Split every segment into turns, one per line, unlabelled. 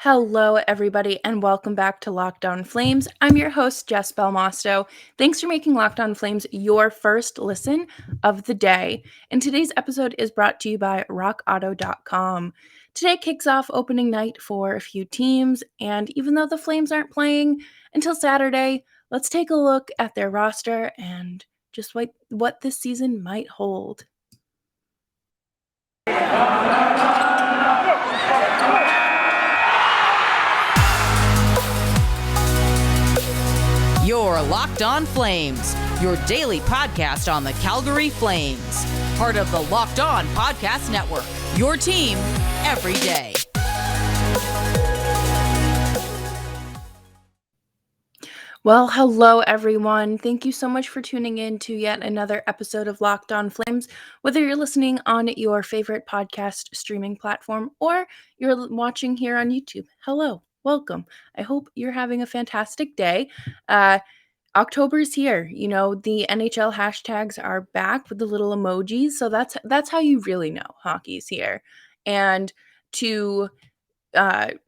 Hello, everybody, and welcome back to Locked On Flames. I'm your host, Jess Belmosto. Thanks for making Locked On Flames your first listen of the day. And today's episode is brought to you by RockAuto.com. Today kicks off opening night for a few teams, and even though the Flames aren't playing until Saturday, let's take a look at their roster and just what this season might hold.
You're Locked On Flames, your daily podcast on the Calgary Flames. Part of the Locked On Podcast Network, your team every day.
Well, hello everyone. Thank you so much for tuning in to yet another episode of Locked On Flames. Whether you're listening on your favorite podcast streaming platform or you're watching here on YouTube, hello, welcome. I hope you're having a fantastic day. October's here. You know, the NHL hashtags are back with the little emojis, so that's how you really know hockey's here. And to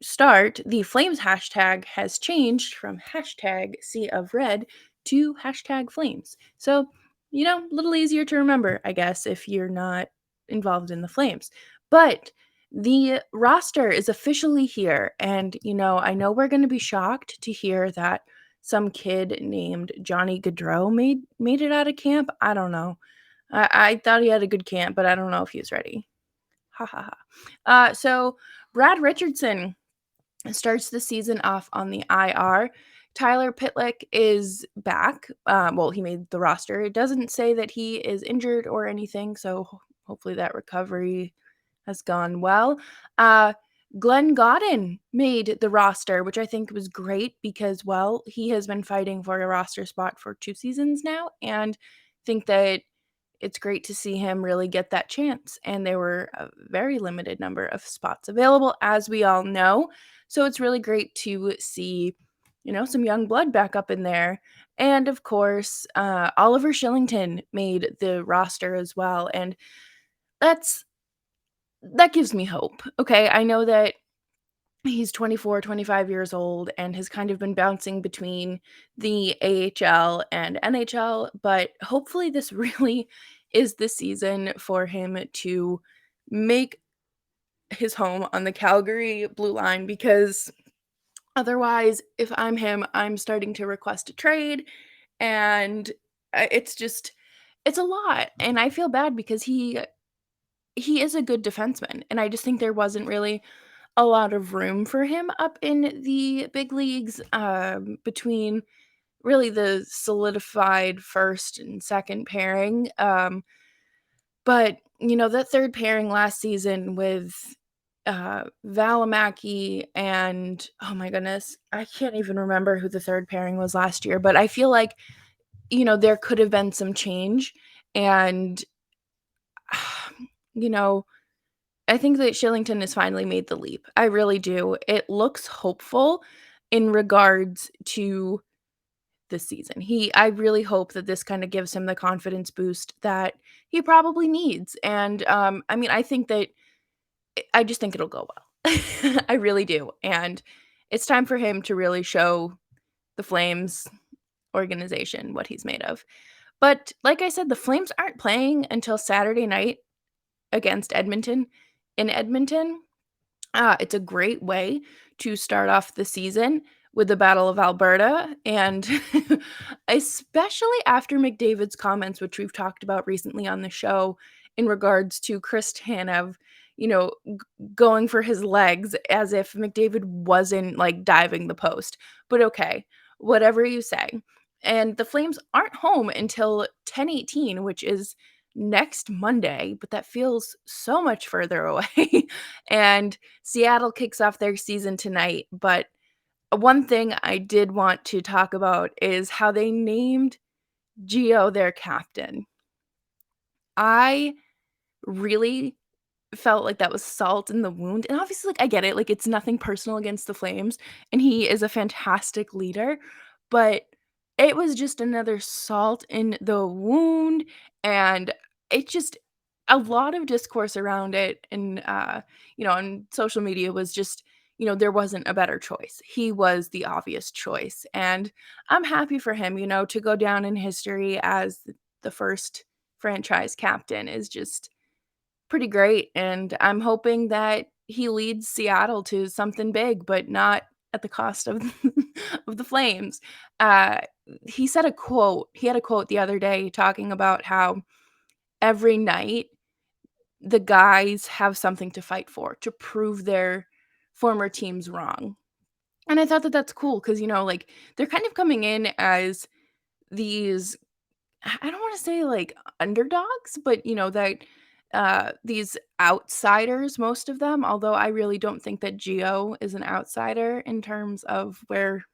start, the Flames hashtag has changed from hashtag Sea of Red to hashtag Flames. So, you know, a little easier to remember, I guess, if you're not involved in the Flames. But the roster is officially here. And, you know, I know we're going to be shocked to hear that some kid named Johnny Guidro made it out of camp. I don't know. I thought he had a good camp, but I don't know if he was ready. Ha ha ha. So Brad Richardson starts the season off on the IR. Tyler Pitlick is back. Well, he made the roster. It doesn't say that he is injured or anything, so hopefully that recovery has gone well. Glenn Godden made the roster, which I think was great because, well, he has been fighting for a roster spot for 2 seasons now, and think that it's great to see him really get that chance. And there were a very limited number of spots available, as we all know. So it's really great to see, you know, some young blood back up in there. And of course, Oliver Shillington made the roster as well. And that gives me hope. Okay. I know that he's 24, 25 years old and has kind of been bouncing between the AHL and NHL, but hopefully this really is the season for him to make his home on the Calgary blue line, because otherwise, if I'm him, I'm starting to request a trade, and it's a lot, and I feel bad because he is a good defenseman, and I just think there wasn't really a lot of room for him up in the big leagues, between really the solidified first and second pairing. But, you know, that third pairing last season with Valimaki and, oh my goodness, I can't even remember who the third pairing was last year, but I feel like, you know, there could have been some change. And, you know, I think that Shillington has finally made the leap. I really do. It looks hopeful in regards to this season. I really hope that this kind of gives him the confidence boost that he probably needs. And I mean, I just think it'll go well. I really do. And it's time for him to really show the Flames organization what he's made of. But like I said, the Flames aren't playing until Saturday night against Edmonton in Edmonton. It's a great way to start off the season with the Battle of Alberta, and especially after McDavid's comments, which we've talked about recently on the show, in regards to Chris Tanev, you know, going for his legs as if McDavid wasn't like diving the post. But okay, whatever you say. And the Flames aren't home until 10/18, which is next Monday, but that feels so much further away. And Seattle kicks off their season tonight. But one thing I did want to talk about is how they named Gio their captain. I really felt like that was salt in the wound. And obviously, like, I get it. Like, it's nothing personal against the Flames, and he is a fantastic leader, but it was just another salt in the wound. And it just a lot of discourse around it, and you know, on social media was just, there wasn't a better choice. He was the obvious choice. And I'm happy for him, to go down in history as the first franchise captain is just pretty great. And I'm hoping that he leads Seattle to something big, but not at the cost of of the Flames. Uh, he said a quote. He had a quote the other day talking about how every night the guys have something to fight for to prove their former teams wrong. And I thought that that's cool because, like, they're kind of coming in as these, I don't want to say like underdogs, but, that these outsiders, most of them, although I really don't think that Gio is an outsider in terms of where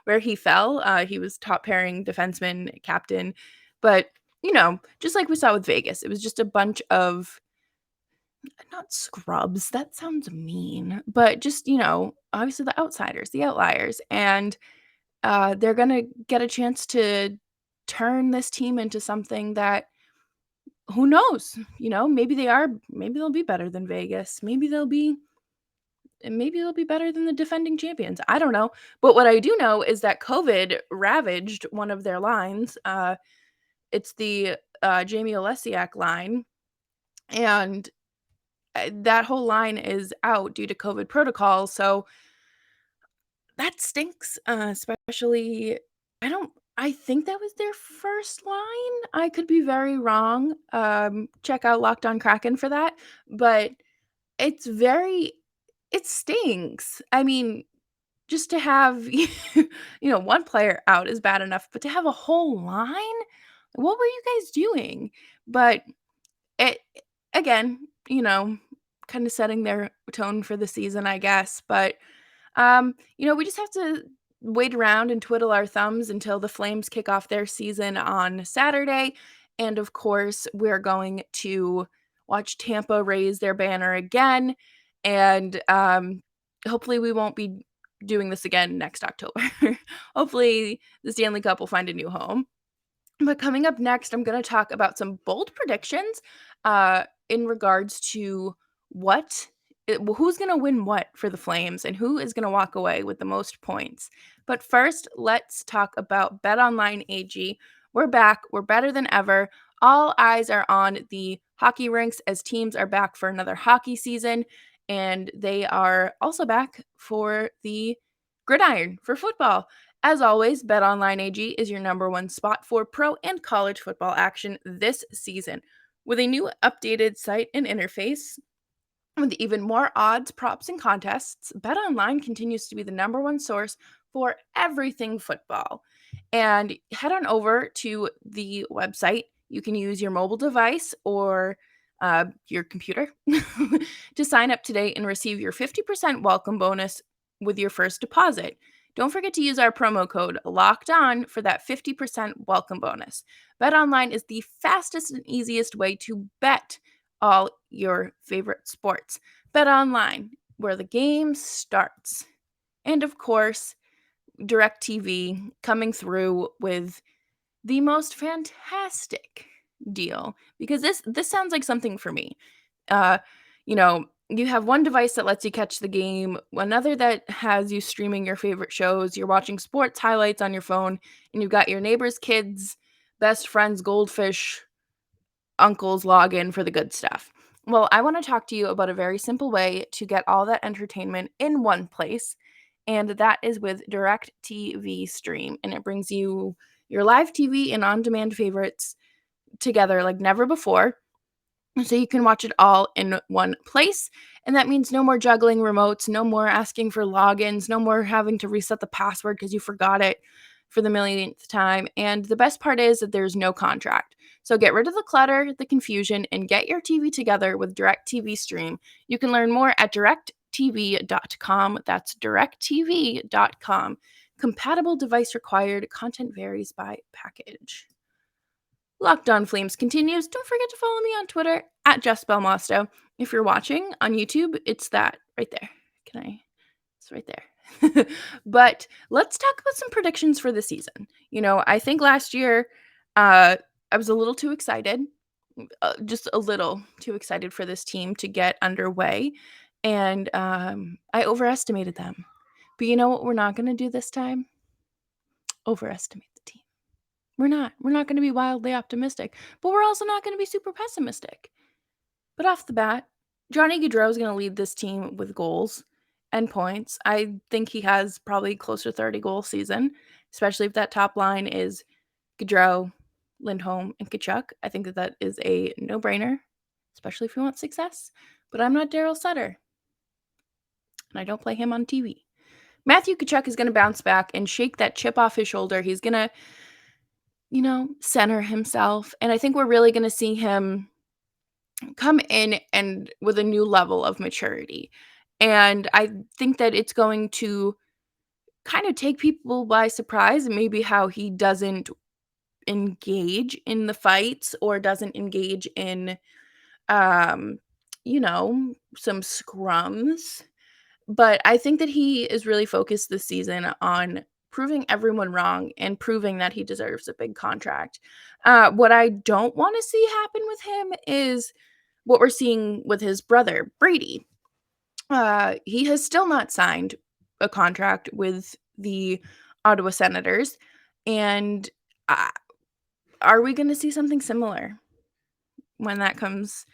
where he fell. He was top pairing defenseman, captain, but just like we saw with Vegas, it was just a bunch of not scrubs. That sounds mean, but just obviously the outsiders, the outliers, and they're gonna get a chance to turn this team into something that who knows? Maybe they'll be better than Vegas. Maybe they'll be better than the defending champions. I don't know. But what I do know is that COVID ravaged one of their lines. It's the Jamie Olesiak line. And that whole line is out due to COVID protocol. So that stinks, especially I think that was their first line. I could be very wrong. Check out Locked on Kraken for that. But it's very it stinks. I mean, just to have one player out is bad enough, but to have a whole line? What were you guys doing? But it again, kind of setting their tone for the season, I guess. But we just have to wait around and twiddle our thumbs until the Flames kick off their season on Saturday. And of course, we're going to watch Tampa raise their banner again. And hopefully, we won't be doing this again next October. Hopefully, the Stanley Cup will find a new home. But coming up next, I'm going to talk about some bold predictions in regards to who's going to win what for the Flames and who is going to walk away with the most points. But first, let's talk about BetOnline AG. We're back. We're better than ever. All eyes are on the hockey rinks as teams are back for another hockey season. And they are also back for the gridiron for football. As always, BetOnline AG is your number one spot for pro and college football action this season. With a new updated site and interface, with even more odds, props, and contests, BetOnline continues to be the number one source for everything football. And head on over to the website. You can use your mobile device or your computer to sign up today and receive your 50% welcome bonus with your first deposit. Don't forget to use our promo code LOCKEDON for that 50% welcome bonus. BetOnline is the fastest and easiest way to bet all your favorite sports. BetOnline, where the game starts. And of course, DirecTV coming through with the most fantastic deal, because this sounds like something for me. Uh, you have one device that lets you catch the game, another that has you streaming your favorite shows, you're watching sports highlights on your phone, and you've got your neighbor's kids, best friends, goldfish, uncles login for the good stuff. Well, I want to talk to you about a very simple way to get all that entertainment in one place, and that is with DirecTV Stream. And it brings you your live TV and on-demand favorites together like never before. So you can watch it all in one place. And that means no more juggling remotes, no more asking for logins, no more having to reset the password because you forgot it for the millionth time. And the best part is that there's no contract. So get rid of the clutter, the confusion, and get your TV together with DirecTV Stream. You can learn more at directtv.com. That's directtv.com. Compatible device required. Content varies by package. Locked On Flames continues. Don't forget to follow me on Twitter at Jess Belmosto. If you're watching on YouTube, it's that right there. It's right there. But let's talk about some predictions for the season. I think last year I was a little too excited, just a little too excited for this team to get underway. and I overestimated them. But you know what we're not going to do this time? Overestimate the team. We're not. We're not going to be wildly optimistic, but we're also not going to be super pessimistic. But off the bat, Johnny Guidro is going to lead this team with goals and points. I think he has probably close to 30 goal season, especially if that top line is Guidro, Lindholm, and Tkachuk. I think that is a no-brainer, especially if you want success. But I'm not Daryl Sutter, and I don't play him on TV. Matthew Tkachuk is going to bounce back and shake that chip off his shoulder. He's going to, center himself. And I think we're really going to see him come in and with a new level of maturity. And I think that it's going to kind of take people by surprise, maybe how he doesn't engage in the fights or doesn't engage in some scrums. But I think that he is really focused this season on proving everyone wrong and proving that he deserves a big contract. What I don't want to see happen with him is what we're seeing with his brother, Brady. He has still not signed a contract with the Ottawa Senators. And uh, are we going to see something similar when that comes,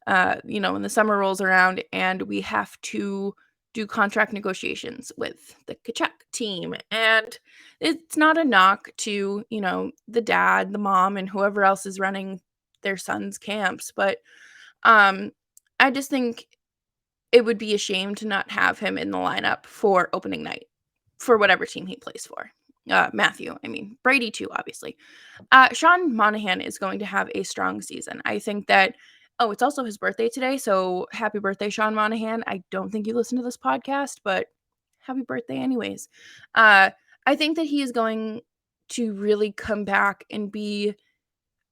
when the summer rolls around and we have to do contract negotiations with the Tkachuk team? And it's not a knock to, the dad, the mom, and whoever else is running their son's camps. But I just think it would be a shame to not have him in the lineup for opening night for whatever team he plays for. Brady too, obviously. Sean Monahan is going to have a strong season. I think that, it's also his birthday today, so happy birthday, Sean Monahan. I don't think you listen to this podcast, but happy birthday anyways. I think that he is going to really come back and be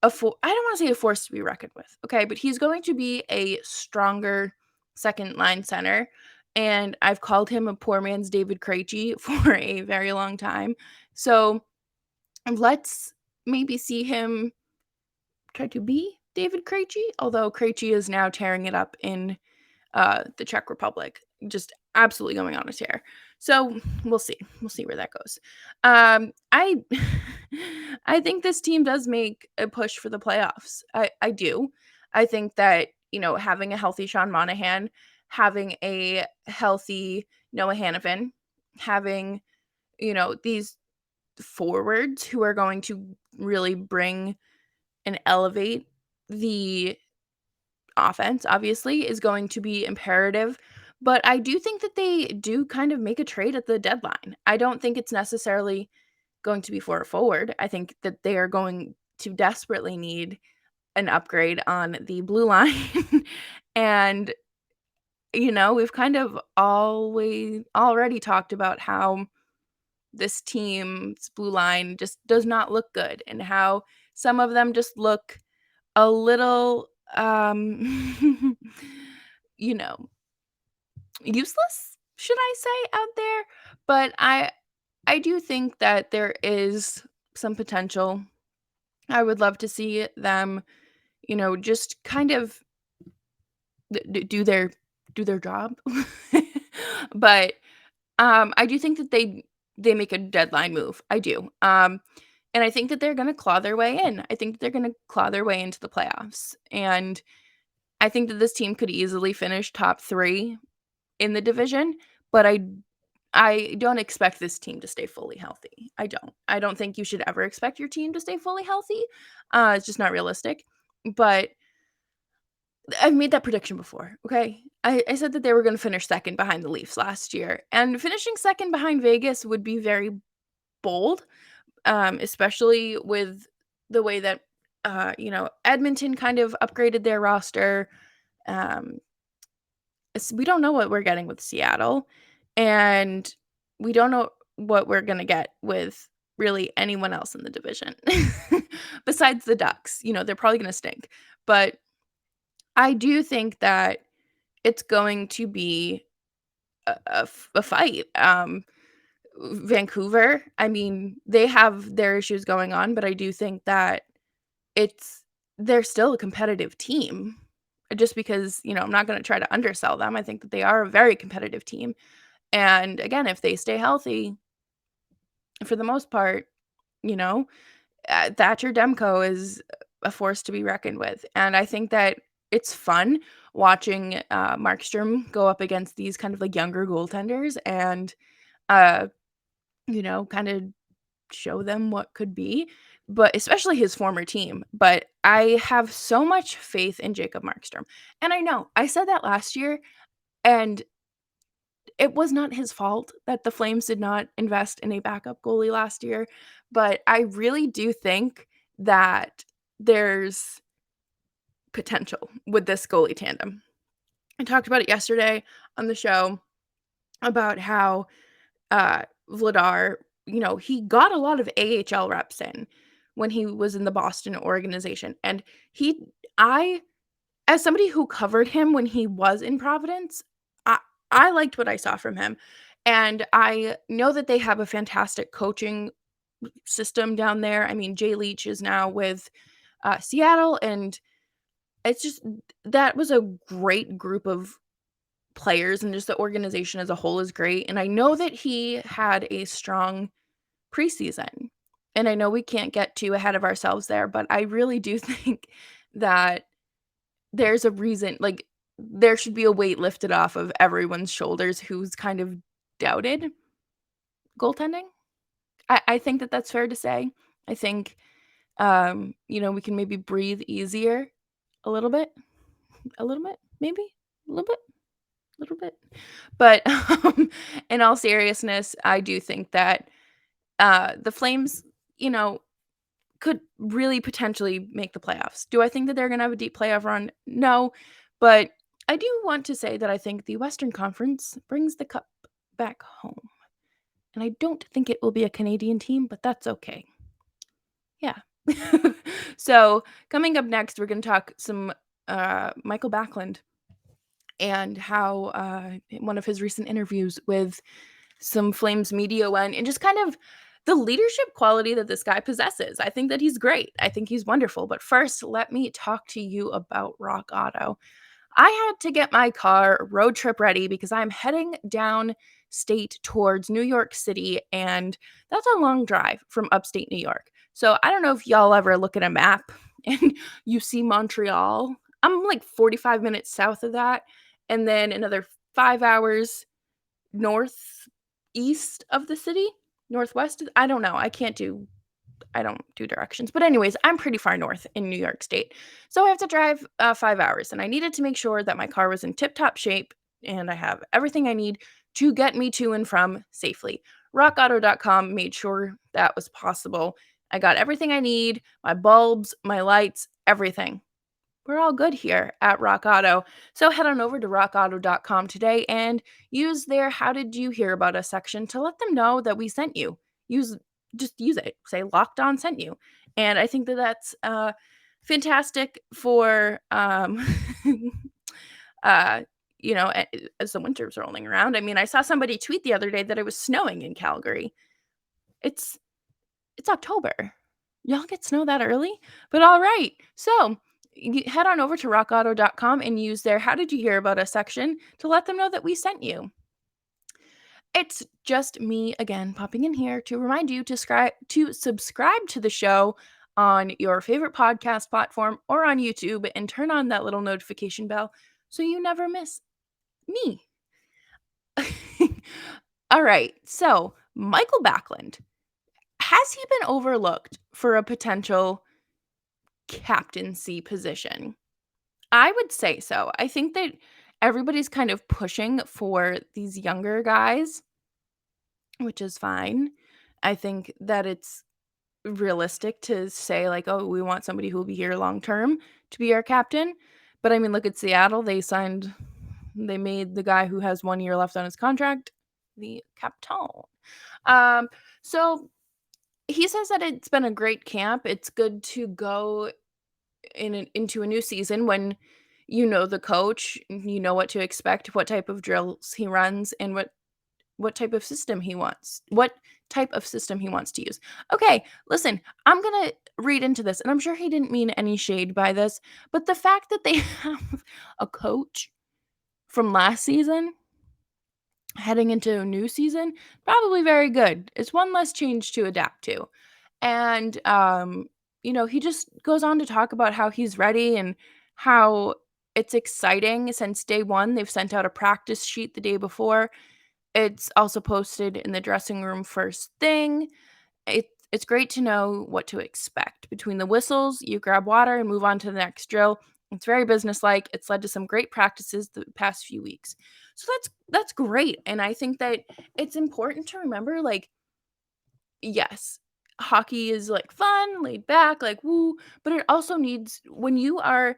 I don't want to say a force to be reckoned with, okay? But he's going to be a stronger second line center. And I've called him a poor man's David Krejci for a very long time. So let's maybe see him try to be David Krejci, although Krejci is now tearing it up in the Czech Republic, just absolutely going on a tear. So we'll see. We'll see where that goes. I I think this team does make a push for the playoffs. I do. I think that, having a healthy Sean Monahan, having a healthy Noah Hannafin, having, these forwards who are going to really bring and elevate the offense, obviously, is going to be imperative. But I do think that they do kind of make a trade at the deadline. I don't think it's necessarily going to be for a forward. I think that they are going to desperately need an upgrade on the blue line. And, we've kind of always already talked about how this team's blue line just does not look good and how some of them just look a little you know, useless, should I say, out there. But I do think that there is some potential. I would love to see them, just kind of do their job. But I do think that they make a deadline move. I do. And I think that they're going to claw their way in. I think that they're going to claw their way into the playoffs. And I think that this team could easily finish top 3 in the division, but I don't expect this team to stay fully healthy. I don't. I don't think you should ever expect your team to stay fully healthy. It's just not realistic. But I've made that prediction before, okay? I said that they were going to finish second behind the Leafs last year, and finishing second behind Vegas would be very bold, especially with the way that, Edmonton kind of upgraded their roster. Um, we don't know what we're getting with Seattle, and we don't know what we're going to get with really anyone else in the division besides the Ducks. They're probably going to stink. But I do think that it's going to be a fight. Vancouver, I mean, they have their issues going on, but I do think that they're still a competitive team. just because, I'm not going to try to undersell them. I think that they are a very competitive team. And again, if they stay healthy, for the most part, you know, Thatcher Demko is a force to be reckoned with. And I think that it's fun watching Markstrom go up against these kind of like younger goaltenders and, uh, kind of show them what could be, but especially his former team. But I have so much faith in Jacob Markstrom. And I know I said that last year, and it was not his fault that the Flames did not invest in a backup goalie last year, but I really do think that there's potential with this goalie tandem. I talked about it yesterday on the show about how Vladar, he got a lot of AHL reps in when he was in the Boston organization. And I, as somebody who covered him when he was in Providence, I, I liked what I saw from him. And I know that they have a fantastic coaching system down there. I mean, Jay Leach is now with Seattle, and it's just that was a great group of players, and just the organization as a whole is great. And I know that he had a strong preseason. And I know we can't get too ahead of ourselves there, but I really do think that there's a reason, like, there should be a weight lifted off of everyone's shoulders who's kind of doubted goaltending. I think that that's fair to say. I think, we can maybe breathe easier a little bit, maybe a little bit. But in all seriousness, I do think that the Flames, could really potentially make the playoffs. Do I think that they're going to have a deep playoff run? No, but I do want to say that I think the Western Conference brings the cup back home. And I don't think it will be a Canadian team, but that's okay. Yeah. So, coming up next, we're going to talk some Michael Backlund and how one of his recent interviews with some Flames media went, and just kind of the leadership quality that this guy possesses. I think that he's great. I think he's wonderful. But first, let me talk to you about Rock Auto. I had to get my car road trip ready because I'm heading down state towards New York City, and that's a long drive from upstate New York. So I don't know if y'all ever look at a map and you see Montreal. I'm like 45 minutes south of that, and then another 5 hours northeast of the city, northwest. I don't know. I don't do directions. But anyways, I'm pretty far north in New York State. So I have to drive 5 hours, and I needed to make sure that my car was in tip-top shape and I have everything I need to get me to and from safely. RockAuto.com made sure that was possible. I got everything I need, my bulbs, my lights, everything. We're all good here at Rock Auto. So head on over to rockauto.com today and use their How Did You Hear About Us section to let them know that we sent you. Just use it. Say Locked On sent you. And I think that that's fantastic for uh as the winter's rolling around. I mean, I saw somebody tweet the other day that it was snowing in Calgary. It's October. Y'all get snow that early? But all right. So head on over to rockauto.com and use their How Did You Hear About Us section to let them know that we sent you. It's just me again popping in here to remind you to subscribe to the show on your favorite podcast platform or on YouTube, and turn on that little notification bell so you never miss me. All right. So, Michael Backlund, has he been overlooked for a potential captaincy position? I would say so. I think that everybody's kind of pushing for these younger guys, which is fine. I think that it's realistic to say, like, oh, we want somebody who will be here long term to be our captain. But I mean, look at Seattle. They made the guy who has 1 year left on his contract the captain. So he says that it's been a great camp. It's good to go into a new season when you know the coach, you know what to expect, what type of drills he runs, and what what type of system he wants to use. Okay, listen, I'm gonna read into this, and I'm sure he didn't mean any shade by this, but the fact that they have a coach from last season heading into a new season, probably very good. It's one less change to adapt to. And he just goes on to talk about how he's ready and how it's exciting. Since day one, they've sent out a practice sheet the day before. It's also posted in the dressing room first thing. It's great to know what to expect. Between the whistles, you grab water and move on to the next drill. It's very businesslike. It's led to some great practices the past few weeks. So that's great. And I think that it's important to remember, like, yes, hockey is like fun, laid back, like woo, but it also needs, when you are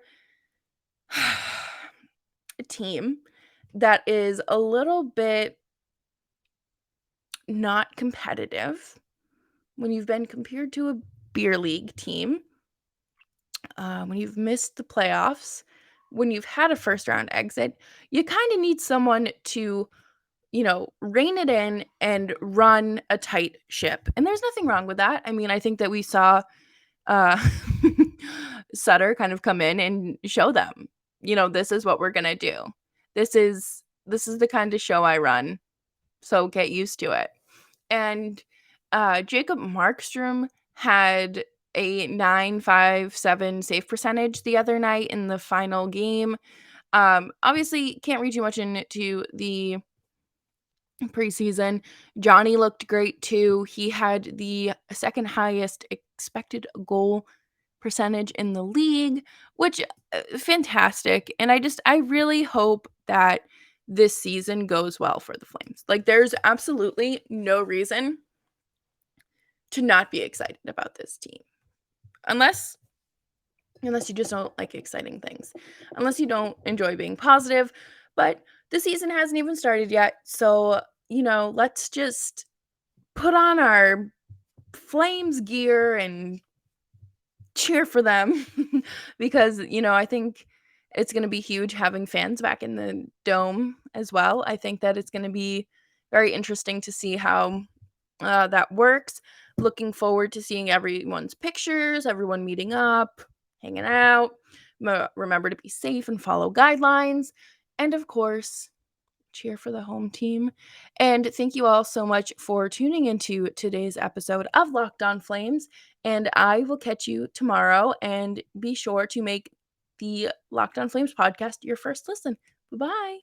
a team that is a little bit not competitive, when you've been compared to a beer league team, when you've missed the playoffs, when you've had a first round exit, you kind of need someone to, rein it in and run a tight ship. And there's nothing wrong with that. I mean, I think that we saw uh, Sutter kind of come in and show them, this is what we're gonna do. This is the kind of show I run. So get used to it. And Jacob Markstrom had a 9.57 save percentage the other night in the final game. Obviously, can't read too much into the preseason. Johnny looked great too. He had the second highest expected goal percentage in the league, which fantastic. And I really hope that this season goes well for the Flames. Like, there's absolutely no reason to not be excited about this team. Unless you just don't like exciting things. Unless you don't enjoy being positive, but the season hasn't even started yet. So, let's just put on our Flames gear and cheer for them because, I think it's going to be huge having fans back in the dome as well. I think that it's going to be very interesting to see how that works. Looking forward to seeing everyone's pictures, everyone meeting up, hanging out. Remember to be safe and follow guidelines. And of course, cheer for the home team. And thank you all so much for tuning into today's episode of Locked On Flames. And I will catch you tomorrow. And be sure to make the Locked On Flames podcast your first listen. Bye-bye.